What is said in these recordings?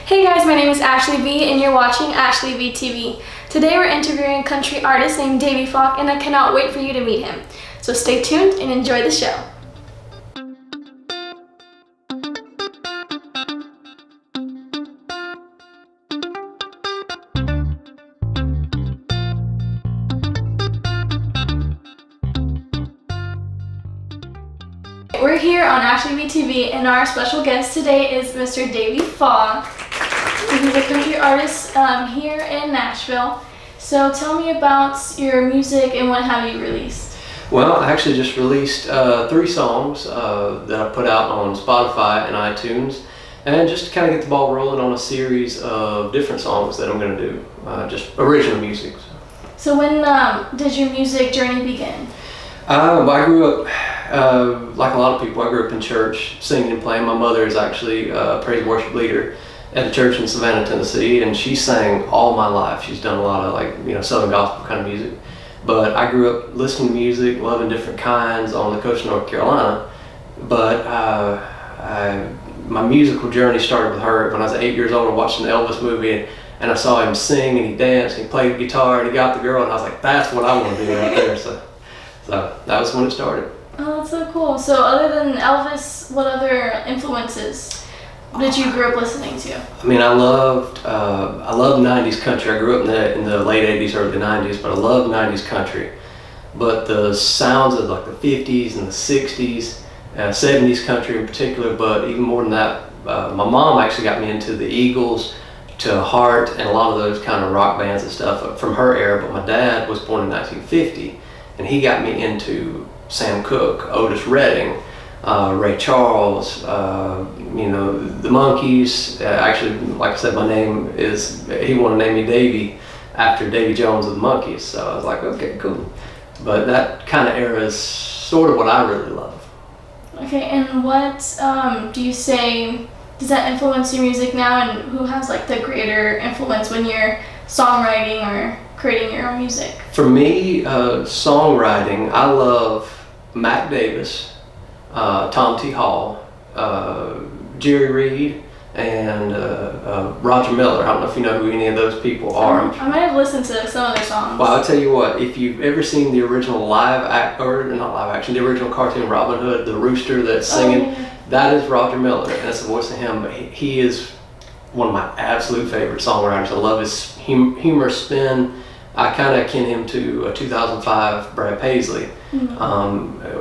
Hey guys, my name is Ashley V and you're watching Ashley V TV. Today we're interviewing a country artist named Davy Faulk and I cannot wait for you to meet him. So stay tuned and enjoy the show. We're here on Ashley V TV and our special guest today is Mr. Davy Faulk. He's a country artist here in Nashville. So tell me about your music and what have you released? Well, I actually just released 3 songs that I put out on Spotify and iTunes, and just to kind of get the ball rolling on a series of different songs that I'm going to do, just original music. So when did your music journey begin? I grew up, like a lot of people, I grew up in church singing and playing. My mother is actually a praise and worship leader at a church in Savannah, Tennessee, and she sang all my life. She's done a lot of Southern gospel kind of music. But I grew up listening to music, loving different kinds on the coast of North Carolina. But my musical journey started with her when I was 8 years old and watching the Elvis movie, and I saw him sing and he danced and he played the guitar and he got the girl, and I was like, that's what I want to do right there. So that was when it started. Oh, that's so cool. So other than Elvis, what other influences did you grow up listening to? I mean, I loved 90s country. I grew up in the late 80s, early 90s, but I loved 90s country. But the sounds of like the 50s and the 60s, 70s country in particular, but even more than that, my mom actually got me into the Eagles, to Heart, and a lot of those kind of rock bands and stuff from her era. But my dad was born in 1950, and he got me into Sam Cooke, Otis Redding, Ray Charles, the Monkees. Actually, like I said, he wanted to name me Davy after Davy Jones of the Monkees. So I was like, okay, cool. But that kind of era is sort of what I really love. Okay, and what do you say, does that influence your music now, and who has like the greater influence when you're songwriting or creating your own music? For me, songwriting, I love Mac Davis, Tom T. Hall, Jerry Reed, and Roger Miller. I don't know if you know who any of those people are. I might have listened to some of their songs. Well, I'll tell you what, if you've ever seen the original the original cartoon Robin Hood, the rooster that's singing, that is Roger Miller, and that's the voice of him. But he is one of my absolute favorite songwriters. I love his humor spin. I kind of akin him to 2005 Brad Paisley,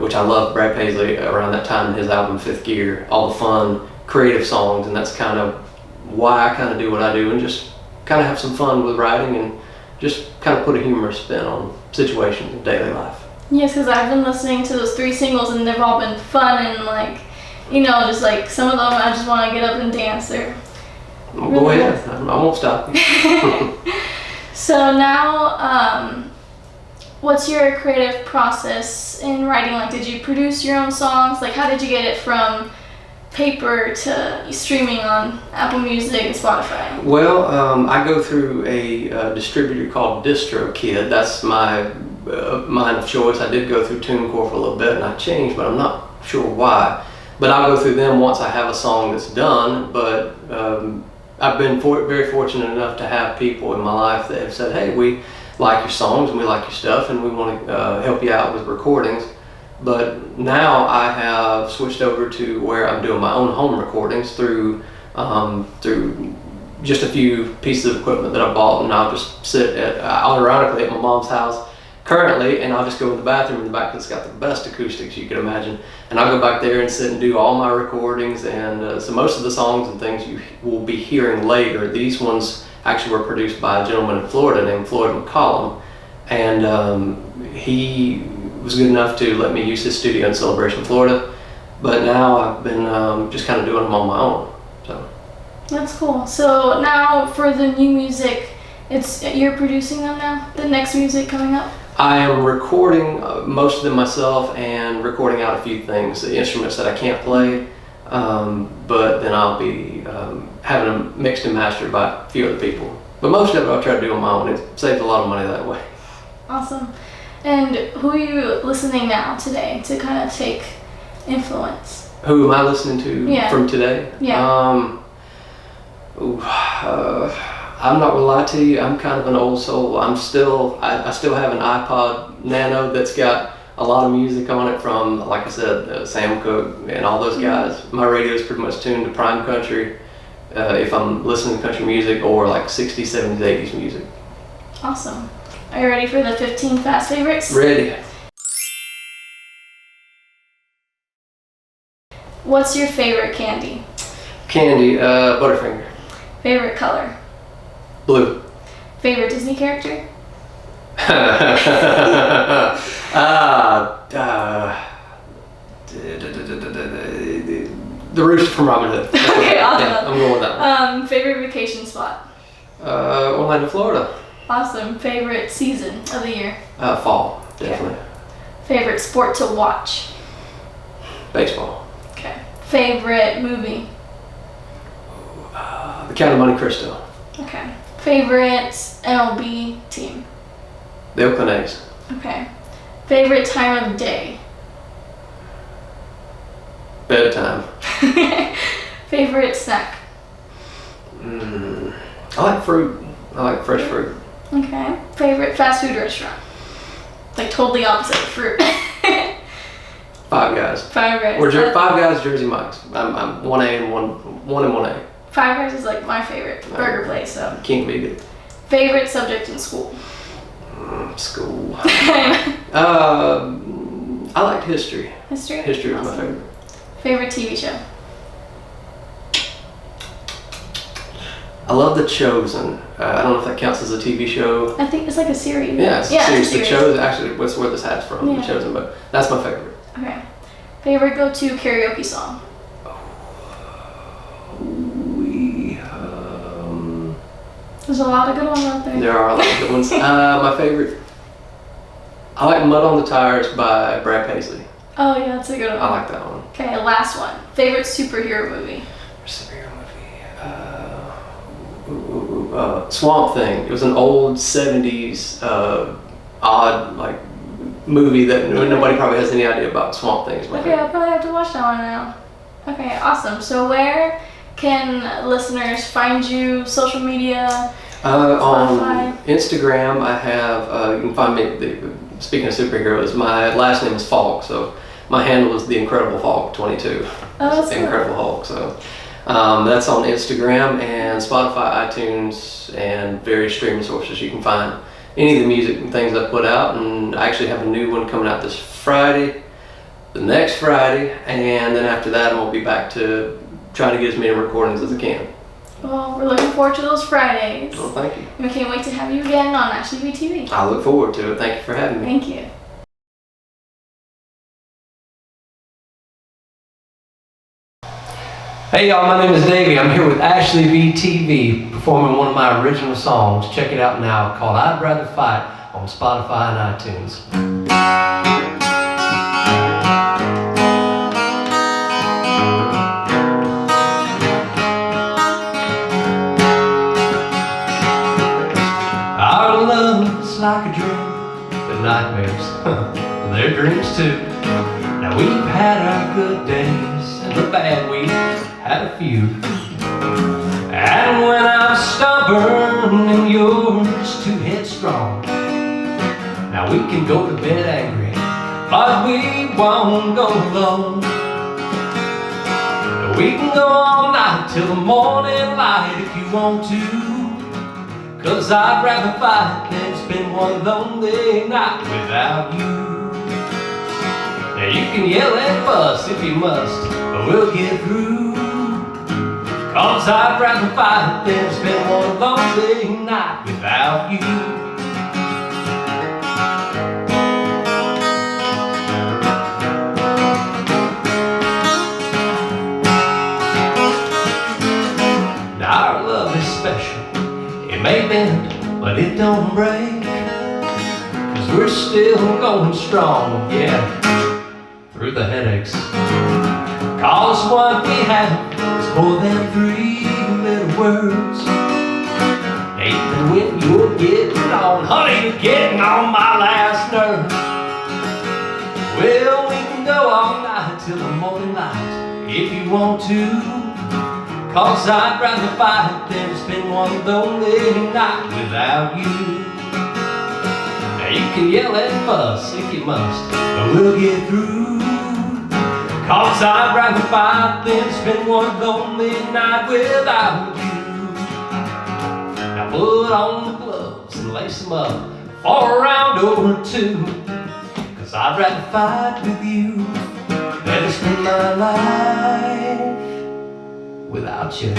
which I love Brad Paisley around that time in his album Fifth Gear, all the fun, creative songs, and that's kind of why I kind of do what I do, and just kind of have some fun with writing and just kind of put a humorous spin on situations in daily life. Yes, because I've been listening to those 3 singles and they've all been fun and just like some of them I just want to get up and dance. They're really go ahead, I won't stop you. So now, what's your creative process in writing? Like, did you produce your own songs? Like, how did you get it from paper to streaming on Apple Music and Spotify? Well, I go through a distributor called DistroKid. That's my mine of choice. I did go through TuneCore for a little bit, and I changed, but I'm not sure why. But I'll go through them once I have a song that's done. But I've been very fortunate enough to have people in my life that have said, hey, we like your songs and we like your stuff and we want to help you out with recordings. But now I have switched over to where I'm doing my own home recordings through just a few pieces of equipment that I bought, and I'll just sit ironically at my mom's house currently, and I'll just go in the bathroom in the back that's got the best acoustics you can imagine, and I'll go back there and sit and do all my recordings. And so most of the songs and things you will be hearing later, these ones actually were produced by a gentleman in Florida named Floyd McCollum, and he was good enough to let me use his studio in Celebration, Florida. But now I've been just kind of doing them on my own. So that's cool. So now for the new music, you're producing them now, the next music coming up? I am recording most of them myself and recording out a few things, the instruments that I can't play, but then I'll be having them mixed and mastered by a few other people. But most of it I'll try to do on my own. It saves a lot of money that way. Awesome. And who are you listening now today to kind of take influence? Who am I listening to from today? Yeah. Ooh, I'm not gonna lie to you. I'm kind of an old soul. I still have an iPod Nano that's got a lot of music on it from, like I said, Sam Cooke and all those guys. My radio is pretty much tuned to prime country if I'm listening to country music, or like 60s, 70s, 80s music. Awesome. Are you ready for the 15 fast favorites? Ready. What's your favorite candy? Candy, Butterfinger. Favorite color? Blue. Favorite Disney character? The rooster from Robin Hood. Okay, awesome. Yeah, I'm going with that one. Favorite vacation spot? Orlando, Florida. Awesome. Favorite season of the year? Fall, definitely. Okay. Favorite sport to watch? Baseball. Okay. Favorite movie? The Count of Monte Cristo. Okay. Favorite MLB team? The Oakland A's. Okay. Favorite time of day? Bedtime. Favorite snack? I like fruit. I like fresh fruit. Okay. Favorite fast food restaurant? Like totally opposite of fruit. Five Guys. Five Guys. Or Five Guys, Jersey Mike's. I'm 1A and 1A. Five Guys is like my favorite burger place. So. Can't beat it. Favorite subject in school? School. I liked history. History? History was Awesome. my favorite. Favorite TV show? I love The Chosen. I don't know if that counts as a TV show. I think it's like a series. Yeah, it's a It's series. a series. The Chosen, actually, that's where this hat's from, Yeah. The Chosen, but that's my favorite. Okay. Favorite go-to karaoke song? There's a lot of good ones out there. There are a lot of good ones. My favorite, I like Mud on the Tires by Brad Paisley. Oh yeah, that's a good one. I like that one. Okay, last one. Favorite superhero movie? Superhero movie. Swamp Thing. It was an old 70s odd like movie that nobody probably has any idea about. Swamp Thing is my Okay, favorite. I'll probably have to watch that one now. Okay, awesome. So where can listeners find you? Social media? On Instagram, I have, you can find me, speaking of superheroes, my last name is Faulk, so my handle is The Incredible Faulk 22. Oh, that's The cool. Incredible Hulk, so that's on Instagram and Spotify, iTunes, and various streaming sources. You can find any of the music and things I put out, and I actually have a new one coming out this Friday, the next Friday, and then after that I'm going to be back to trying to get as many recordings as I can. Well, we're looking forward to those Fridays. Well, thank you. We can't wait to have you again on Ashley TV. I look forward to it. Thank you for having me. Thank you. Hey y'all, my name is Davy. I'm here with Ashley VTV performing one of my original songs. Check it out now, called I'd Rather Fight on Spotify and iTunes. Our love is like a dream, but nightmares, they're dreams too. Now we've had our good days, and the bad we've had a few. And when I'm stubborn and you're just too headstrong, now we can go to bed angry, but we won't go alone. We can go all night till the morning light if you want to, 'cause I'd rather fight than spend one lonely night without you. Now you can yell and fuss if you must, but we'll get through, 'cause I'd rather fight than spend one lonely night without you. Now our love is special. It may bend, but it don't break, 'cause we're still going strong, yeah, through the headaches. 'Cause what we have is more than 3 little words. Even when you're getting on, honey, you're getting on my last nerve. Well, we can go all night till the morning light if you want to, 'cause I'd rather fight than spend one lonely night without you. Now you can yell and fuss if you must, but we'll get through. 'Cause I'd rather fight than spend one lonely night without you. Now put on the gloves and lace them up for a round or two. 'Cause I'd rather fight with you than spend my life without you.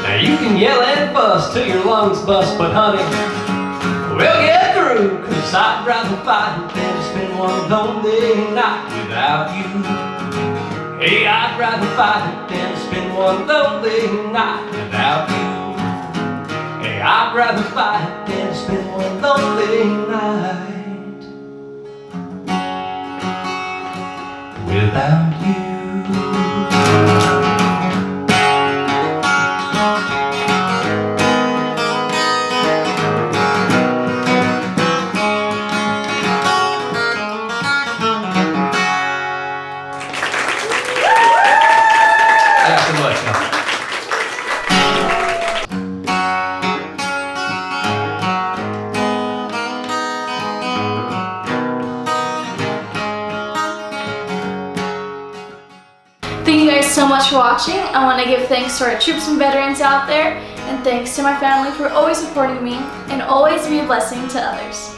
Now you can yell and fuss till your lungs bust, but honey, we'll get through. 'Cause I'd rather fight than spend one lonely night without you. Hey, I'd rather fight than spend one lonely night without you. Hey, I'd rather fight than spend one lonely night without you. Thanks so much, y'all. Thank you guys so much for watching. I want to give thanks to our troops and veterans out there, and thanks to my family for always supporting me, and always be a blessing to others.